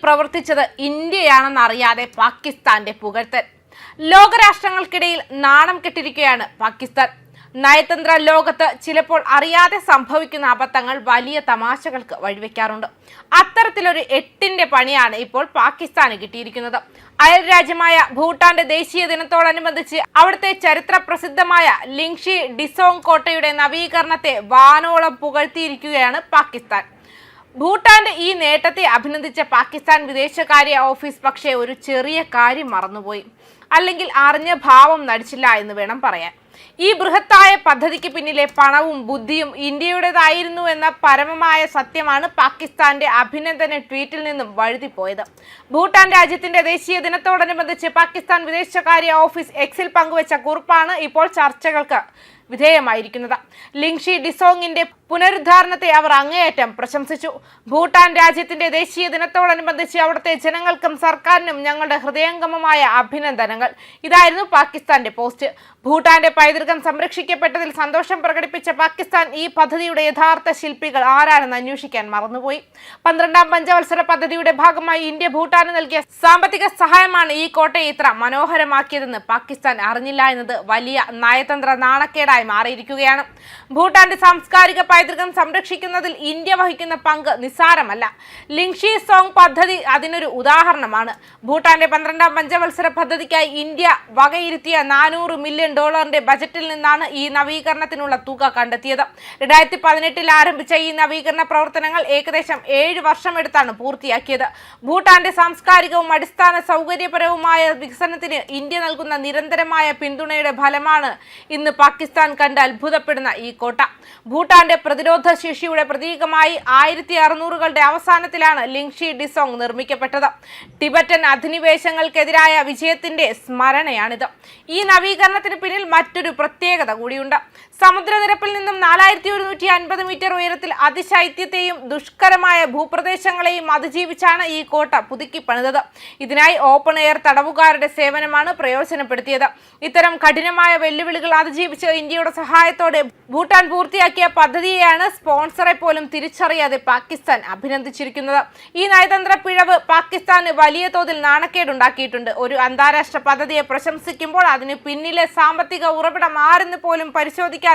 പ്രവർത്തിച്ചത് ഇന്ത്യയാണെന്നറിയാതെ പാകിസ്ഥാന്റെ പുകഴ്ത്തൽ. ലോകരാഷ്ട്രങ്ങൾക്കിടയിൽ നാണം കെട്ടിരിക്കുകയാണ് പാകിസ്ഥാൻ. നയതന്ത്ര ലോകത്ത് ചിലപ്പോൾ അറിയാതെ സംഭവിക്കുന്ന അബദ്ധങ്ങൾ വലിയ തമാശകൾക്ക് വഴിവെക്കാറുണ്ട്. അത്തരത്തിലൊരു എട്ടിന്റെ പണിയാണ് ഇപ്പോൾ പാകിസ്ഥാന് കിട്ടിയിരിക്കുന്നത്. അയൽരാജ്യമായ ഭൂട്ടാന്റെ ദേശീയ ദിനത്തോടനുബന്ധിച്ച് അവിടുത്തെ ചരിത്ര പ്രസിദ്ധമായ ലിങ്ഷി ഡിസോങ് കോട്ടയുടെ നവീകരണത്തെ വാനോളം പുകഴ്ത്തിയിരിക്കുകയാണ് പാകിസ്ഥാൻ. ഭൂട്ടാന്റെ ഈ നേട്ടത്തെ അഭിനന്ദിച്ച പാകിസ്ഥാൻ വിദേശകാര്യ ഓഫീസ് പക്ഷേ ഒരു ചെറിയ കാര്യം മറന്നുപോയി, അല്ലെങ്കിൽ അറിഞ്ഞ ഭാവം നടിച്ചില്ല എന്ന് വേണം പറയാൻ. ഈ ബൃഹത്തായ പദ്ധതിക്ക് പിന്നിലെ പണവും ബുദ്ധിയും ഇന്ത്യയുടേതായിരുന്നു എന്ന പരമമായ സത്യമാണ് പാകിസ്ഥാന്റെ അഭിനന്ദന ട്വീറ്റിൽ നിന്നും വഴുതിപ്പോയത്. ഭൂട്ടാൻ രാജ്യത്തിന്റെ ദേശീയ ദിനത്തോടനുബന്ധിച്ച് പാകിസ്ഥാൻ വിദേശകാര്യ ഓഫീസ് എക്സിൽ പങ്കുവച്ച കുറിപ്പാണ് ഇപ്പോൾ ചർച്ചകൾക്ക് വിധേയമായിരിക്കുന്നത്. ലിങ്ഷി ഡിസോങ്ങിന്റെ പുനരുദ്ധാരണത്തെ അവർ അങ്ങേയറ്റം പ്രശംസിച്ചു. ഭൂട്ടാൻ രാജ്യത്തിന്റെ ദേശീയ ദിനത്തോടനുബന്ധിച്ച് അവിടുത്തെ ജനങ്ങൾക്കും സർക്കാരിനും ഞങ്ങളുടെ ഹൃദയംഗമമായ അഭിനന്ദനങ്ങൾ. ഇതായിരുന്നു പാകിസ്ഥാന്റെ പോസ്റ്റ്. ഭൂട്ടാന്റെ പൈതൃകം സംരക്ഷിക്കപ്പെട്ടതിൽ സന്തോഷം പ്രകടിപ്പിച്ച പാകിസ്ഥാൻ ഈ പദ്ധതിയുടെ യഥാർത്ഥ ശില്പികൾ ആരാണെന്ന് അന്വേഷിക്കാൻ മറന്നുപോയി. 12ാം പഞ്ചവത്സര പദ്ധതിയുടെ ഭാഗമായി ഇന്ത്യ ഭൂട്ടാന് നൽകിയ സാമ്പത്തിക സഹായമാണ് ഈ കോട്ടയെ ഇത്ര മനോഹരമാക്കിയതെന്ന് പാകിസ്ഥാൻ അറിഞ്ഞില്ല എന്നത് വലിയ നയതന്ത്ര നാണക്കേടായി മാറിയിരിക്കുകയാണ്. ഭൂട്ടാന്റെ സാംസ്കാരിക പൈതൃകം സംരക്ഷിക്കുന്നതിൽ ഇന്ത്യ വഹിക്കുന്ന പങ്ക് നിസ്സാരമല്ല. ലിങ്ഷി സോങ് പദ്ധതി അതിനൊരു ഉദാഹരണമാണ്. ഭൂട്ടാന്റെ 12ാം പഞ്ചവത്സര പദ്ധതിക്കായി ഇന്ത്യ വകയിരുത്തിയ $400 മില്യൺ ബജറ്റിൽ നിന്നാണ് ഈ നവീകരണത്തിനുള്ള തുക കണ്ടെത്തിയത്. 2018 ആരംഭിച്ച ഈ നവീകരണ പ്രവർത്തനങ്ങൾ ഏകദേശം 7 വർഷമെടുത്താണ് പൂർത്തിയാക്കിയത്. ഭൂട്ടാന്റെ സാംസ്കാരികവും അടിസ്ഥാന സൗകര്യപരവുമായ വികസനത്തിന് ഇന്ത്യ നൽകുന്ന നിരന്തരമായ പിന്തുണയുടെ ഫലമാണ് ഇന്ന് പാകിസ്ഥാൻ കണ്ട് അത്ഭുതപ്പെടുന്ന ഈ കോട്ട. ഭൂട്ടാന്റെ പ്രതിരോധ ശേഷിയുടെ പ്രതീകമായി 1600കളുടെ അവസാനത്തിലാണ് ലിങ്ഷി ഡിസോങ് നിർമ്മിക്കപ്പെട്ടത്. ടിബറ്റൻ അധിനിവേശങ്ങൾക്കെതിരായ വിജയത്തിന്റെ സ്മരണയാണിത്. ഈ നവീകരണത്തിന് പിന്നിൽ മറ്റൊരു പ്രത്യേകത കൂടിയുണ്ട്. സമുദ്രനിരപ്പിൽ നിന്നും 4150 മീറ്റർ ഉയരത്തിൽ അതിശൈത്യത്തെയും ദുഷ്കരമായ ഭൂപ്രദേശങ്ങളെയും അതിജീവിച്ചാണ് ഈ കോട്ട പുതുക്കി പണിതത്. ഇതിനായി ഓപ്പൺ എയർ തടവുകാരുടെ സേവനമാണ് പ്രയോജനപ്പെടുത്തിയത്. ഇത്തരം കഠിനമായ വെല്ലുവിളികൾ അതിജീവിച്ച് ഇന്ത്യയുടെ സഹായത്തോടെ ഭൂട്ടാൻ പൂർത്തിയാക്കിയ പദ്ധതിയെയാണ് സ്പോൺസറെ പോലും തിരിച്ചറിയാതെ പാകിസ്ഥാൻ അഭിനന്ദിച്ചിരിക്കുന്നത്. ഈ നയതന്ത്ര പിഴവ് പാകിസ്ഥാന് വലിയ തോതിൽ നാണക്കേടുണ്ടാക്കിയിട്ടുണ്ട്. ഒരു അന്താരാഷ്ട്ര പദ്ധതിയെ പ്രശംസിക്കുമ്പോൾ അതിന് പിന്നിലെ സാമ്പത്തിക ഉറവിടം ആരെന്ന് പോലും പരിശോധിക്കാതെ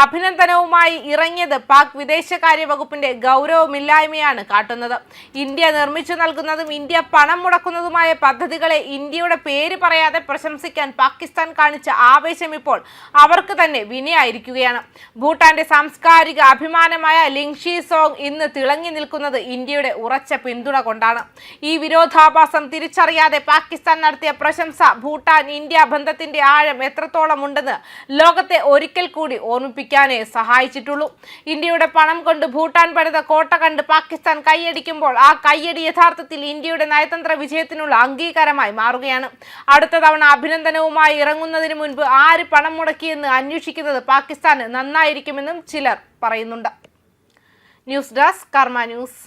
അഭിനന്ദനവുമായി ഇറങ്ങിയത് പാക് വിദേശകാര്യ വകുപ്പിന്റെ ഗൗരവമില്ലായ്മയാണ് കാട്ടുന്നത്. ഇന്ത്യ നിർമ്മിച്ചു നൽകുന്നതും ഇന്ത്യ പണം മുടക്കുന്നതുമായ പദ്ധതികളെ ഇന്ത്യയുടെ പേര് പറയാതെ പ്രശംസിക്കാൻ പാകിസ്ഥാൻ കാണിച്ച ആവേശം ഇപ്പോൾ അവർക്ക് തന്നെ വിനയായിരിക്കുകയാണ്. ഭൂട്ടാന്റെ സാംസ്കാരിക അഭിമാനമായ ലിങ്ഷി സോങ് ഇന്ന് തിളങ്ങി നിൽക്കുന്നത് ഇന്ത്യയുടെ ഉറച്ച പിന്തുണ കൊണ്ടാണ്. ഈ വിരോധാഭാസം തിരിച്ചറിയാതെ പാകിസ്ഥാൻ നടത്തിയ പ്രശംസ ഭൂട്ടാൻ ഇന്ത്യ ബന്ധത്തിന്റെ ആഴം എത്രത്തോളം ഉണ്ടെന്ന് ലോകത്തെ ഒരിക്കൽ കൂടി ഓർമ്മിപ്പിക്കാനേ സഹായിച്ചിട്ടുള്ളൂ. ഇന്ത്യയുടെ പണം കൊണ്ട് ഭൂട്ടാൻ പണിത കോട്ട കണ്ട് പാകിസ്ഥാൻ കൈയടിക്കുമ്പോൾ ആ കൈയടി യഥാർത്ഥത്തിൽ ഇന്ത്യയുടെ നയതന്ത്ര വിജയത്തിനുള്ള അംഗീകാരമായി മാറുകയാണ്. അടുത്ത തവണ അഭിനന്ദനവുമായി ഇറങ്ങുന്നതിന് മുൻപ് ആര് പണം മുടക്കിയെന്ന് അന്വേഷിക്കുന്നത് പാകിസ്ഥാന് നന്നായിരിക്കുമെന്നും ചിലർ പറയുന്നുണ്ട്. ന്യൂസ് ഡെസ്ക് കർമ്മ ന്യൂസ്.